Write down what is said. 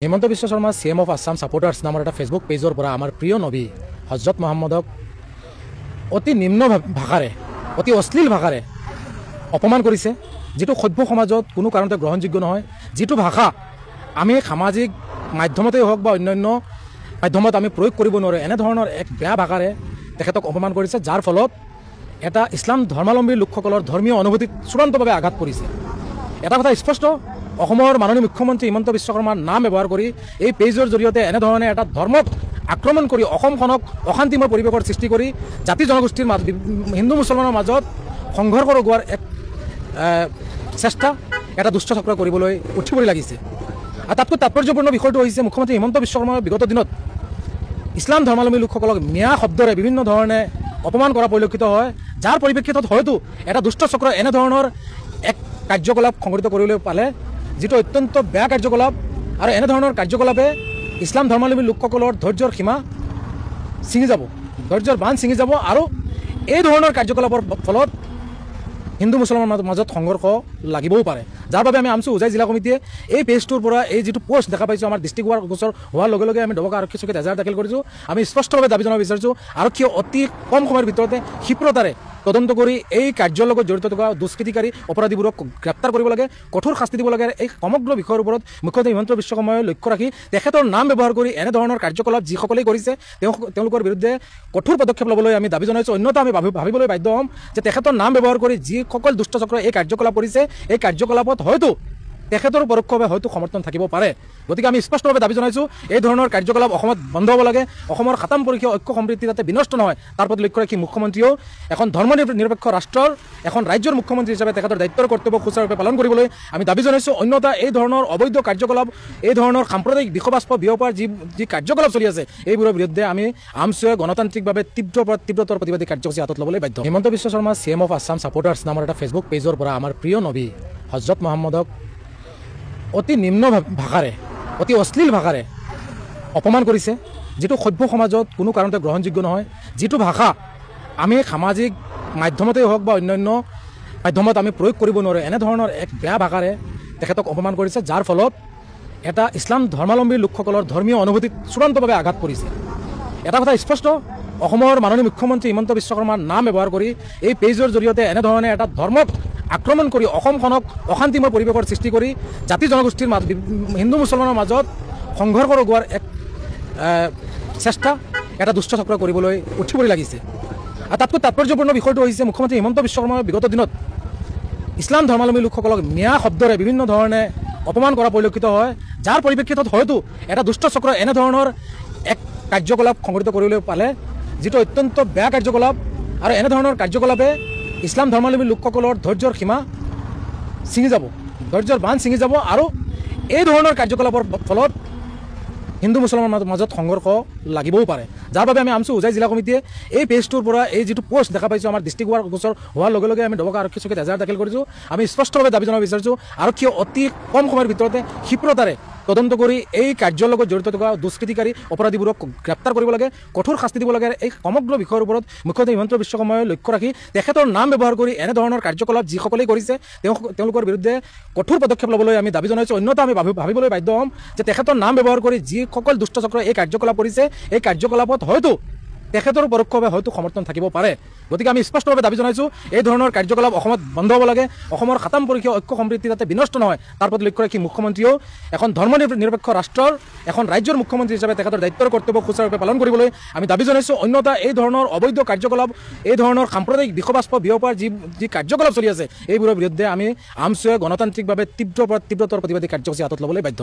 Himanta Biswa Sarma CM of Assam supporters নামৰ এটা Facebook পেজৰ পৰা আমাৰ প্ৰিয় নবী হজৰত মহম্মদক অতি নিম্ন ভাষাৰে অতি অশ্লীল ভাষাৰে অপমান কৰিছে, যেটো সভ্য সমাজত কোনো কাৰণতে গ্ৰহণযোগ্য নহয়। যেটো ভাষা আমি সামাজিক মাধ্যমতেই হওক বা অন্যান্য মাধ্যমত আমি প্ৰয়োগ কৰিব নোৱাৰোঁ, এনে ধৰণৰ এক বেয়া ভাষাৰে তেখেতক অপমান কৰিছে, যাৰ ফলত এটা ইছলাম ধৰ্মাৱলম্বী লোকসকলৰ ধৰ্মীয় অনুভূতিত চূড়ান্তভাৱে আঘাত কৰিছে। এটা কথা স্পষ্ট, অসমৰ মাননীয় মুখ্যমন্ত্ৰী হিমন্ত বিশ্ব শৰ্মাৰ নাম ব্যৱহাৰ কৰি এই পেজৰ জৰিয়তে এনেধৰণে এটা ধৰ্মক আক্ৰমণ কৰি অসমখনক অশান্তিময় পৰিৱেশৰ সৃষ্টি কৰি জাতি জনগোষ্ঠীৰ হিন্দু মুছলমানৰ মাজত সংঘৰ্ষ লগোৱাৰ এক চেষ্টা এটা দুষ্ট চক্ৰ কৰিবলৈ উঠি পৰি লাগিছে। আৰু তাতকৈ তাৎপৰ্যপূৰ্ণ বিষয়টো হৈছে মুখ্যমন্ত্ৰী হিমন্ত বিশ্ব শৰ্মাৰ বিগত দিনত ইছলাম ধৰ্মাৱলম্বী লোকসকলক মিয়া শব্দৰে বিভিন্ন ধৰণে অপমান কৰা পৰিলক্ষিত হয়, যাৰ পৰিপ্ৰেক্ষিতত হয়তো এটা দুষ্ট চক্ৰ এনেধৰণৰ এক কাৰ্যকলাপ সংঘটিত কৰিবলৈ পালে, যেটো অত্যন্ত বেয়া কাৰ্যকলাপ। আৰু এনেধৰণৰ কাৰ্যকলাপে ইছলাম ধৰ্মাৱলম্বী লোকসকলৰ ধৈৰ্যৰ সীমা ছিঙি যাব, ধৈৰ্যৰ বান্ধ ছিঙি যাব। আৰু এই ধৰণৰ কাৰ্যকলাপৰ ফলত হিন্দু মুছলমানৰ মাজত সংঘৰ্ষ লাগিবও পাৰে, যাৰ বাবে আমি আমচু উজাই জিলা কমিটিয়ে এই পেজটোৰ পৰা এই যিটো পোষ্ট দেখা পাইছোঁ আমাৰ ডিষ্ট্ৰিক্ট গোচৰ হোৱাৰ লগে লগে আমি ডবকা আৰক্ষী চকীত এজাহাৰ দাখিল কৰিছোঁ। আমি স্পষ্টভাৱে দাবী জনাব বিচাৰিছোঁ আৰক্ষীয়ে অতি কম সময়ৰ ভিতৰতে ক্ষীপ্ৰতাৰে তদন্ত কৰি এই কাৰ্যৰ লগত জড়িত থকা দুষ্কৃতিকাৰী অপৰাধীবোৰক গ্ৰেপ্তাৰ কৰিব লাগে, কঠোৰ শাস্তি দিব লাগে। এই সমগ্ৰ বিষয়ৰ ওপৰত মুখ্যমন্ত্ৰী হিমন্ত বিশ্ব শৰ্মাই লক্ষ্য ৰাখি তেখেতৰ নাম ব্যৱহাৰ কৰি এনেধৰণৰ কাৰ্যকলাপ যিসকলেই কৰিছে তেওঁলোকৰ বিৰুদ্ধে কঠোৰ পদক্ষেপ ল'বলৈ আমি দাবী জনাইছোঁ। অন্যথা আমি ভাবিবলৈ বাধ্য হ'ম যে তেখেতৰ নাম ব্যৱহাৰ কৰি যিসকল দুষ্ট চক্ৰই এই কাৰ্যকলাপ কৰিছে, এই কাৰ্যকলাপত হয়তো তেখেতৰ পৰোক্ষভাৱে হয়তো সমৰ্থন থাকিব পাৰে। গতিকে আমি স্পষ্টভাৱে দাবী জনাইছোঁ এই ধৰণৰ কাৰ্যকলাপ অসমত বন্ধ হ'ব লাগে। অসমৰ খাতাম পৰীক্ষা ঐক্য সমৃদ্ধি যাতে বিনষ্ট নহয় তাৰ প্ৰতি লক্ষ্য ৰাখি মুখ্যমন্ত্ৰীয়েও এখন ধৰ্ম নিৰপেক্ষ ৰাষ্ট্ৰৰ এখন ৰাজ্যৰ মুখ্যমন্ত্ৰী হিচাপে তেখেতৰ দায়িত্বৰ কৰ্তব্য সুচাৰুৰূপে পালন কৰিবলৈ আমি দাবী জনাইছোঁ। অন্যথা এই ধৰণৰ অবৈধ কাৰ্যকলাপ, এই ধৰণৰ সাম্প্ৰদায়িক বিষবাস্প বিয়পাৰ যি কাৰ্যকলাপ চলি আছে, এইবোৰৰ বিৰুদ্ধে আমি আমচুৱে গণতান্ত্ৰিকভাৱে তীব্ৰতৰ প্ৰতিবাদী কাৰ্যসূচী হাতত ল'বলৈ বাধ্য। Himanta Biswa Sarma CM of Assam supporters নামৰ এটা ফেচবুক পেজৰ পৰা আমাৰ প্ৰিয় নবী হজৰত মহম্মদক অতি নিম্ন ভাষাৰে অতি অশ্লীল ভাষাৰে অপমান কৰিছে, যেটো সভ্য সমাজত কোনো কাৰণতে গ্ৰহণযোগ্য নহয়। যেটো ভাষা আমি সামাজিক মাধ্যমতেই হওক বা অন্যান্য মাধ্যমত আমি প্ৰয়োগ কৰিব নোৱাৰোঁ, এনেধৰণৰ এক বেয়া ভাষাৰে তেখেতক অপমান কৰিছে, যাৰ ফলত এটা ইছলাম ধৰ্মাৱলম্বী লোকসকলৰ ধৰ্মীয় অনুভূতিত চূড়ান্তভাৱে আঘাত কৰিছে। এটা কথা স্পষ্ট, অসমৰ মাননীয় মুখ্যমন্ত্ৰী হিমন্ত বিশ্ব শৰ্মাৰ নাম ব্যৱহাৰ কৰি এই পেজৰ জৰিয়তে এনেধৰণে এটা ধৰ্মক আক্ৰমণ কৰি অসমখনক অশান্তিময় পৰিৱেশৰ সৃষ্টি কৰি জাতি জনগোষ্ঠীৰ হিন্দু মুছলমানৰ মাজত সংঘৰ্ষ লগোৱাৰ এক চেষ্টা এটা দুষ্ট চক্ৰ কৰিবলৈ উঠি পৰি লাগিছে। আৰু তাতকৈ তাৎপৰ্যপূৰ্ণ বিষয়টো হৈছে মুখ্যমন্ত্ৰী হিমন্ত বিশ্ব শৰ্মাৰ বিগত দিনত ইছলাম ধৰ্মাৱলম্বী লোকসকলক মিয়া শব্দৰে বিভিন্ন ধৰণে অপমান কৰা পৰিলক্ষিত হয়, যাৰ পৰিপ্ৰেক্ষিতত হয়তো এটা দুষ্ট চক্ৰ এনেধৰণৰ এক কাৰ্যকলাপ সংঘটিত কৰিবলৈ পালে, যেটো অত্যন্ত বেয়া কাৰ্যকলাপ। আৰু এনেধৰণৰ কাৰ্যকলাপে ইছলাম ধৰ্মাৱলম্বী লোকসকলৰ ধৈৰ্যৰ সীমা ছিঙি যাব, ধৈৰ্যৰ বান্ধ ছিঙি যাব। আৰু এই ধৰণৰ কাৰ্যকলাপৰ ফলত হিন্দু মুছলমানৰ মাজত সংঘৰ্ষ লাগিবও পাৰে, যাৰ বাবে আমি আমচু উজাই জিলা কমিটিয়ে এই পেজটোৰ পৰা এই যিটো পোষ্ট দেখা পাইছোঁ আমাৰ ডিষ্ট্ৰিক্ট গোচৰ হোৱাৰ লগে লগে আমি ডবকা আৰক্ষী চকীত এজাহাৰ দাখিল কৰিছোঁ। আমি স্পষ্টভাৱে দাবী জনাব বিচাৰিছোঁ আৰক্ষীয়ে অতি কম সময়ৰ ভিতৰতে ক্ষীপ্ৰতাৰে তদন্ত কৰি এই কাৰ্যৰ লগত জড়িত থকা দুষ্কৃতিকাৰী অপৰাধীবোৰক গ্ৰেপ্তাৰ কৰিব লাগে, কঠোৰ শাস্তি দিব লাগে। এই সমগ্ৰ বিষয়ৰ ওপৰত মুখ্যমন্ত্ৰী হিমন্ত বিশ্ব শৰ্মাই লক্ষ্য ৰাখি তেখেতৰ নাম ব্যৱহাৰ কৰি এনেধৰণৰ কাৰ্যকলাপ যিসকলেই কৰিছে তেওঁলোকৰ বিৰুদ্ধে কঠোৰ পদক্ষেপ ল'বলৈ আমি দাবী জনাইছোঁ। অন্যথা আমি ভাবিবলৈ বাধ্য হ'ম যে তেখেতৰ নাম ব্যৱহাৰ কৰি যিসকল দুষ্ট চক্ৰই এই কাৰ্যকলাপ কৰিছে, এই কাৰ্যকলাপত হয়তো তেখেতৰ পৰোক্ষভাৱে হয়তো সমৰ্থন থাকিব পাৰে। গতিকে আমি স্পষ্টভাৱে দাবী জনাইছোঁ এই ধৰণৰ কাৰ্যকলাপ অসমত বন্ধ হ'ব লাগে। অসমৰ খাতাম পৰীক্ষা ঐক্য সমৃদ্ধি যাতে বিনষ্ট নহয় তাৰ প্ৰতি লক্ষ্য ৰাখি মুখ্যমন্ত্ৰীয়েও এখন ধৰ্ম নিৰপেক্ষ ৰাষ্ট্ৰৰ এখন ৰাজ্যৰ মুখ্যমন্ত্ৰী হিচাপে তেখেতৰ দায়িত্বৰ কৰ্তব্য সুচাৰুৰূপে পালন কৰিবলৈ আমি দাবী জনাইছোঁ। অন্যথা এই ধৰণৰ অবৈধ কাৰ্যকলাপ, এই ধৰণৰ সাম্প্ৰদায়িক বিষবাস্প বিয়পাৰ যি কাৰ্যকলাপ চলি আছে, এইবোৰৰ বিৰুদ্ধে আমি আমচুৱে গণতান্ত্ৰিকভাৱে তীব্ৰতৰ প্ৰতিবাদী কাৰ্যসূচী হাতত ল'বলৈ বাধ্য।